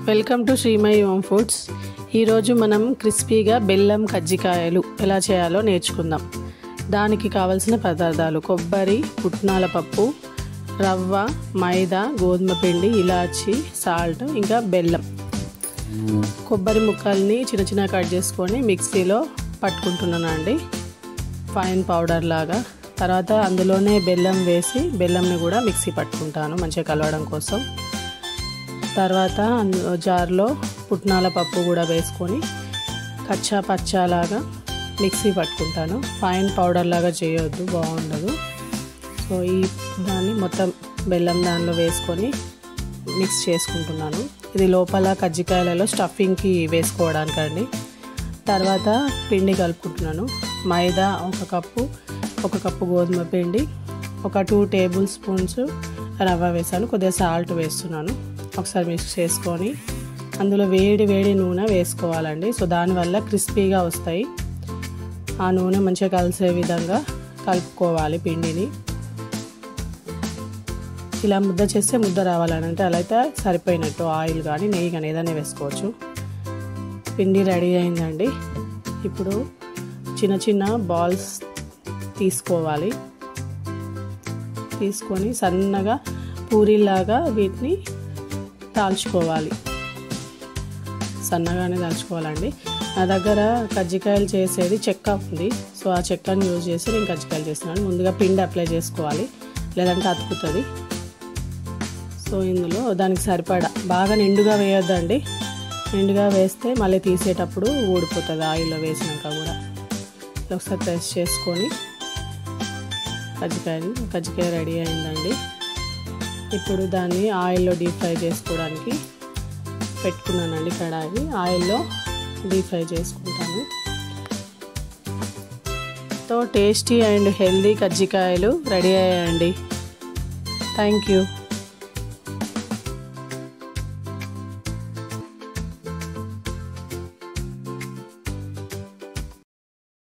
Welcome to Srimayi home foods. ఈరోజు మనం క్రిస్పీగా బెల్లం కజ్జికాయలు ఎలా చేయాలో నేర్చుకుందాం. దానికి కావలసిన పదార్థాలు: కొబ్బరి, పుట్నాల పప్పు, రవ్వ, మైదా, గోధుమ పిండి, ఇలాచి, సాల్ట్, ఇంకా బెల్లం. కొబ్బరి ముక్కల్ని చిన్న చిన్న కట్ చేసుకొని మిక్సీలో పట్టుకుంటున్నాను అండి, ఫైన్ పౌడర్ లాగా. తర్వాత అందులోనే బెల్లం వేసి బెల్లంని కూడా మిక్సీ పట్టుకుంటాను మంచిగా కలవడం కోసం. తర్వాత జార్లో పుట్నాల పప్పు కూడా వేసుకొని కచ్చా పచ్చాలాగా మిక్సీ పట్టుకుంటాను. ఫైన్ పౌడర్ లాగా చేయొద్దు, బాగుండదు. సో దాన్ని మొత్తం బెల్లం దానిలో వేసుకొని మిక్స్ చేసుకుంటున్నాను. ఇది లోపల కజ్జికాయలలో స్టఫింగ్కి వేసుకోవడానికండి. తర్వాత పిండి కలుపుకుంటున్నాను. మైదా ఒక కప్పు గోధుమ పిండి, ఒక 2 టేబుల్ స్పూన్స్ రవ్వ వేసాను, కొద్దిగా సాల్ట్ వేస్తున్నాను. ఒకసారి మిక్స్ చేసుకొని అందులో వేడి నూనె వేసుకోవాలండి. సో దానివల్ల క్రిస్పీగా వస్తాయి. ఆ నూనె మంచిగా కలిసే విధంగా కలుపుకోవాలి పిండిని. ఇలా ముద్ద చేస్తే ముద్ద రావాలని అంటే అలా అయితే సరిపోయినట్టు. ఆయిల్ కానీ నెయ్యి కానీ ఏదైనా వేసుకోవచ్చు. పిండి రెడీ అయిందండి. ఇప్పుడు చిన్న చిన్న బాల్స్ తీసుకోవాలి. తీసుకొని సన్నగా పూరీలాగా వీటిని తాల్చుకోవాలి. సన్నగానే తాల్చుకోవాలండి. నా దగ్గర కజ్జికాయలు చేసేది చెక్క ఉంది. సో ఆ చెక్కని యూజ్ చేసి నేను కజ్జికాయలు చేస్తున్నాను. ముందుగా పిండి అప్లై చేసుకోవాలి, లేదంటే అతుకుతుంది. సో ఇందులో దానికి సరిపడా బాగా నిండుగా వేయొద్దండి. నిండుగా వేస్తే మళ్ళీ తీసేటప్పుడు ఊడిపోతుంది ఆయిల్లో వేసినాక కూడా. ఒకసారి ప్రెస్ చేసుకొని కజ్జికాయ రెడీ అయిందండి. ఇప్పుడు దాన్ని ఆయిల్లో డీప్ ఫ్రై చేసుకోవడానికి పెట్టుకున్నానండి. కడాయి ఆయిల్లో డీప్ ఫ్రై చేసుకుంటాను. టేస్టీ అండ్ హెల్దీ కజ్జికాయలు రెడీ అయ్యాయండి. Thank you.